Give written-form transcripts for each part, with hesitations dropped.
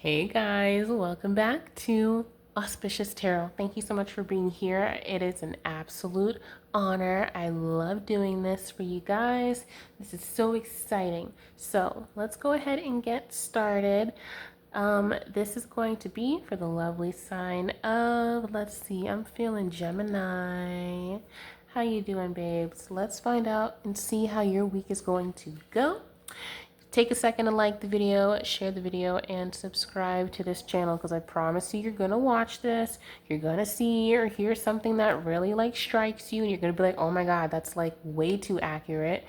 Hey guys, welcome back to Auspicious Tarot. Thank you so much for being here. It is an absolute honor. I love doing this for you guys. This is so exciting. So let's go ahead and get started. This is going to be for the lovely sign of, let's see, I'm feeling Gemini. How you doing, babes? Let's find out and see how your week is going to go. Take a second to like the video, share the video, and subscribe to this channel because I promise you're going to watch this. You're going to see or hear something that really strikes you and you're going to be like, oh my God, that's way too accurate.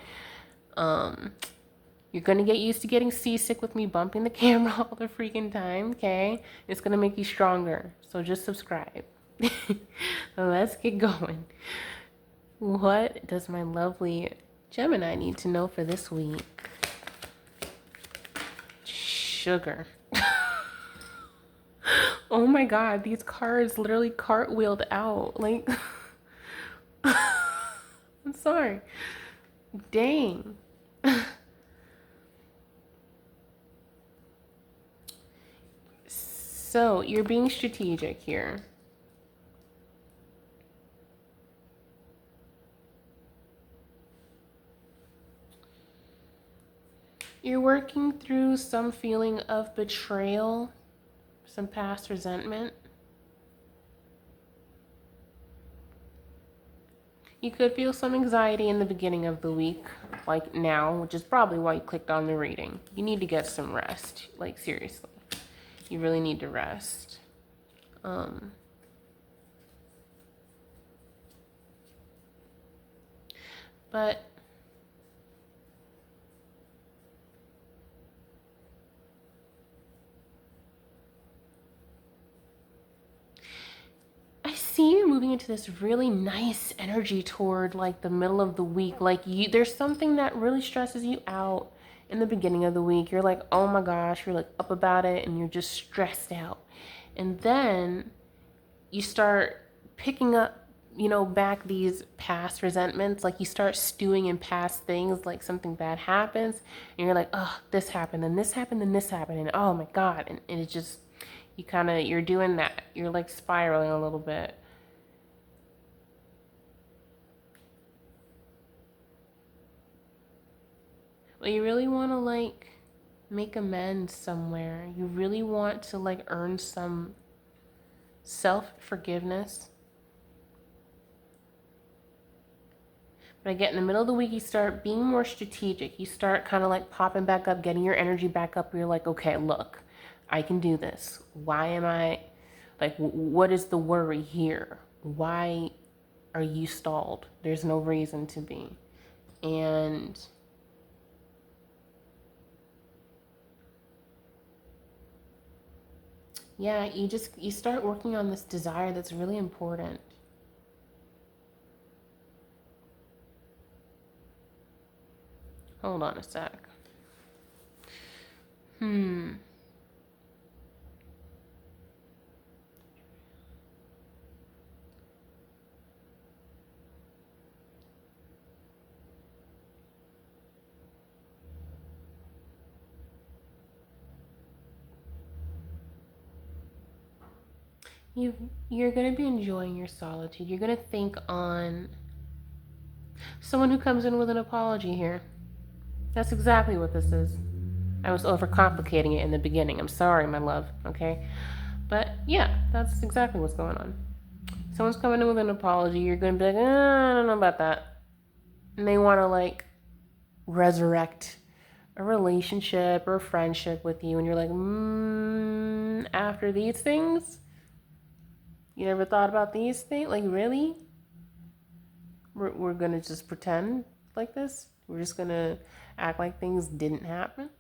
You're going to get used to getting seasick with me bumping the camera all the freaking time, okay? It's going to make you stronger. So just subscribe. Let's get going. What does my lovely Gemini need to know for this week? Sugar. Oh my God, these cards literally cartwheeled out. I'm sorry. Dang. So, you're being strategic here. You're working through some feeling of betrayal, some past resentment. You could feel some anxiety in the beginning of the week, like now, which is probably why you clicked on the reading. You need to get some rest, seriously. You really need to rest. But I see you moving into this really nice energy toward the middle of the week. There's something that really stresses you out in the beginning of the week. You're like, oh my gosh, you're up about it and you're just stressed out. And then you start picking up, back these past resentments. You start stewing in past things, something bad happens and you're like, oh, this happened and this happened and this happened and oh my God. And it just, you're doing that. You're spiraling a little bit. Well, you really want to make amends somewhere. You really want to earn some self-forgiveness. But again, in the middle of the week, you start being more strategic. You start kind of popping back up, getting your energy back up. You're like, okay, look, I can do this. Why am I, what is the worry here? Why are you stalled? There's no reason to be. And yeah, you start working on this desire that's really important. Hold on a sec. You're going to be enjoying your solitude. You're going to think on someone who comes in with an apology here. That's exactly what this is. I was overcomplicating it in the beginning. I'm sorry, my love, okay? But yeah, that's exactly what's going on. Someone's coming in with an apology. You're going to be like, I don't know about that. And they want to resurrect a relationship or a friendship with you. And you're like, after these things? You never thought about these things? Really? We're going to just pretend like this? We're just going to act like things didn't happen?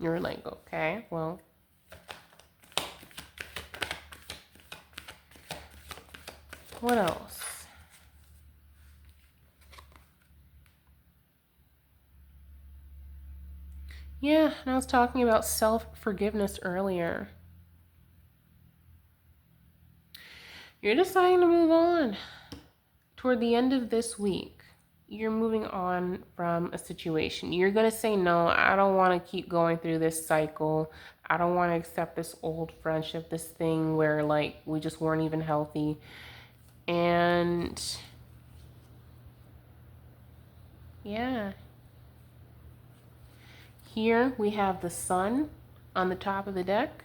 You're like, okay, well. What else? Yeah, and I was talking about self-forgiveness earlier. You're deciding to move on toward the end of this week. you're moving on from a situation. You're going to say, no, I don't want to keep going through this cycle. I don't want to accept this old friendship, this thing where like we just weren't even healthy. And yeah, here we have the sun on the top of the deck.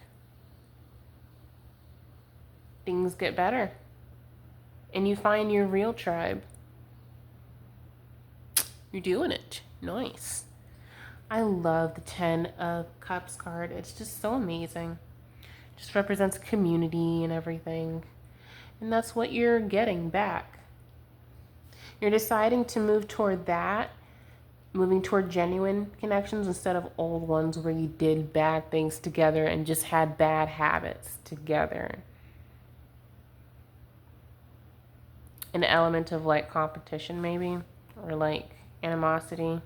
Things get better. And you find your real tribe. You're doing it. Nice. I love the 10 of Cups card. It's just so amazing. Just represents community and everything. And that's what you're getting back. You're deciding to move toward that, moving toward genuine connections instead of old ones where you did bad things together and just had bad habits together. An element of like competition maybe, or like animosity.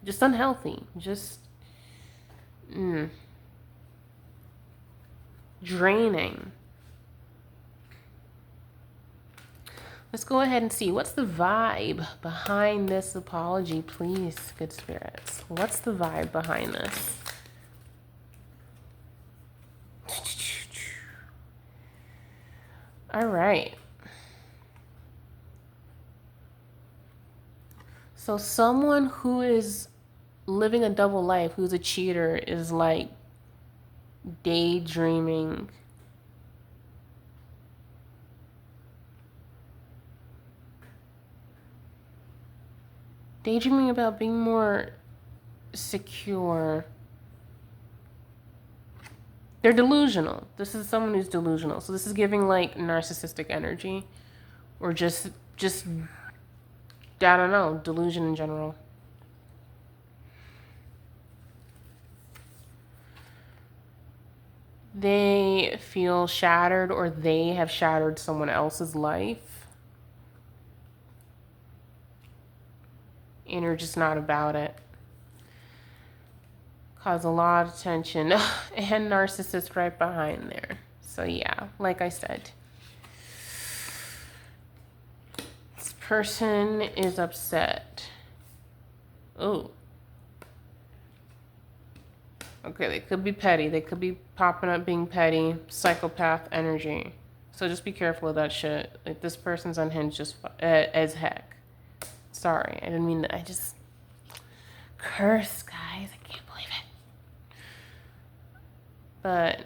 Just unhealthy. Just draining. Let's go ahead and see. What's the vibe behind this apology, please, good spirits? What's the vibe behind this? All right. So someone who is living a double life, who's a cheater, is like daydreaming. Daydreaming about being more secure. They're delusional. This is someone who's delusional. So this is giving like narcissistic energy, or just I don't know, delusion in general. They feel shattered, or they have shattered someone else's life, and you're just not about it. Cause a lot of tension and narcissist right behind there. So yeah, like I said, this person is upset. Oh. Okay, they could be petty. They could be popping up being petty, psychopath energy. So just be careful of that shit. Like, this person's unhinged just as heck. Sorry, I didn't mean that. I just curse, guys. I can't believe it. But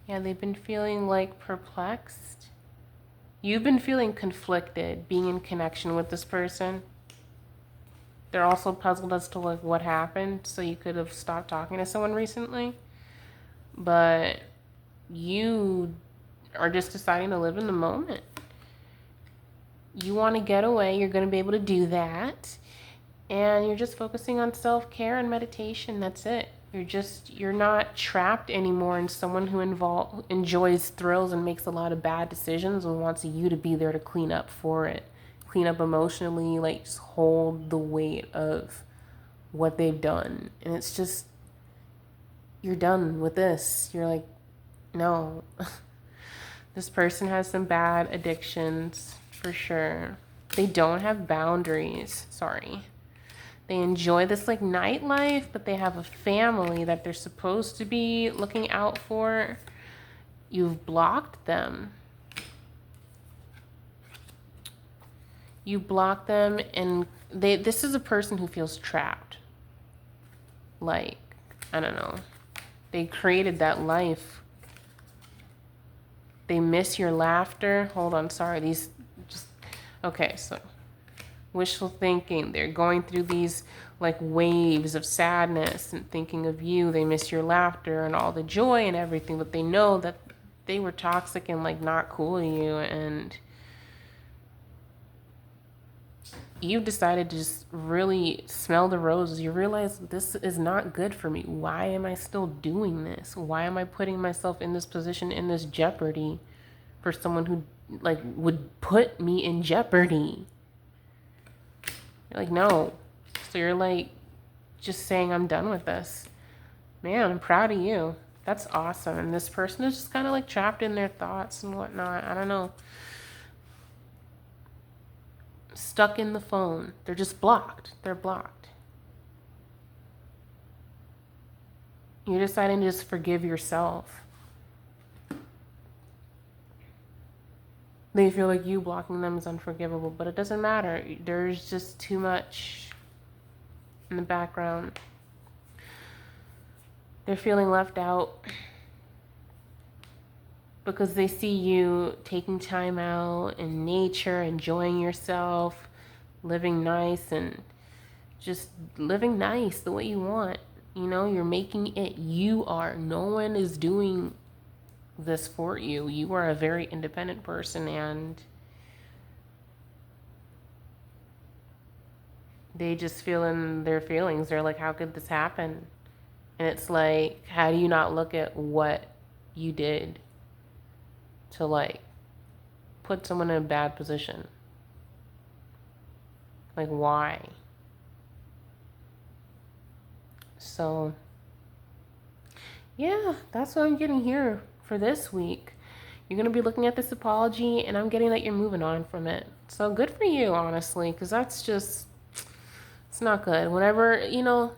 yeah, they've been feeling like perplexed. You've been feeling conflicted being in connection with this person. They're also puzzled as to like what happened, so you could have stopped talking to someone recently. But you are just deciding to live in the moment. You want to get away, you're going to be able to do that. And you're just focusing on self-care and meditation. That's it. You're not trapped anymore in someone who enjoys thrills and makes a lot of bad decisions and wants you to be there to clean up for it. Clean up emotionally, like just hold the weight of what they've done. And it's just, you're done with this. You're like, no. This person has some bad addictions for sure. They don't have boundaries. Sorry. They enjoy this like nightlife, but they have a family that they're supposed to be looking out for. You've blocked them. You block them, and this is a person who feels trapped. Like, I don't know. They created that life. They miss your laughter. Hold on, sorry. Okay, so wishful thinking. They're going through these like waves of sadness and thinking of you. They miss your laughter and all the joy and everything, but they know that they were toxic and like not cool to you, and you've decided to just really smell the roses. You realize this is not good for me. Why am I still doing this? Why am I putting myself in this position, in this jeopardy for someone who like would put me in jeopardy? You're like, no. So you're like just saying, I'm done with this. Man, I'm proud of you. That's awesome. And this person is just kind of like trapped in their thoughts and whatnot. I don't know. Stuck in the phone. They're just blocked. They're blocked. You're deciding to just forgive yourself. They feel like you blocking them is unforgivable, but it doesn't matter. There's just too much in the background. They're feeling left out because they see you taking time out in nature, enjoying yourself, living nice, and just living nice the way you want. You know, you're making it. You are. No one is doing this for you. You are a very independent person, and they just feel in their feelings. They're like, how could this happen? And it's like, how do you not look at what you did to like put someone in a bad position? Like, why? So yeah, that's what I'm getting here for this week. You're going to be looking at this apology, and I'm getting that you're moving on from it. So good for you, honestly, because that's just, it's not good. Whenever, you know,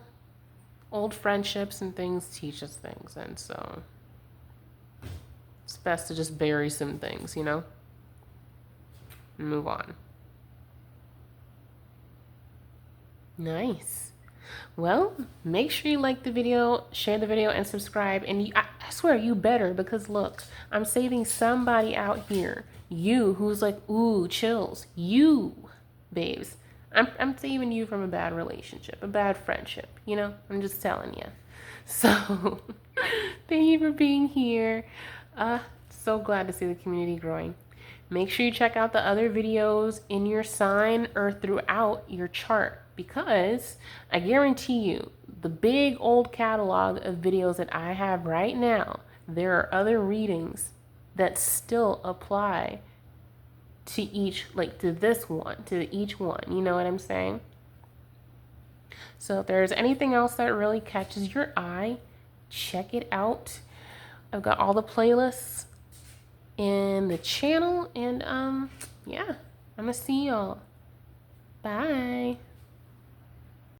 old friendships and things teach us things, and so it's best to just bury some things, you know, and move on. Nice. Well, make sure you like the video, share the video, and subscribe. And I swear you better, because look, I'm saving somebody out here. You who's like, ooh, chills. You, babes. I'm saving you from a bad relationship, a bad friendship. You know, I'm just telling you. So, thank you for being here. So glad to see the community growing. Make sure you check out the other videos in your sign or throughout your chart, because I guarantee you the big old catalog of videos that I have right now, there are other readings that still apply to each, like to this one, to each one. You know what I'm saying? So if there's anything else that really catches your eye, check it out. I've got all the playlists in the channel, and yeah, I'm gonna see y'all. Bye.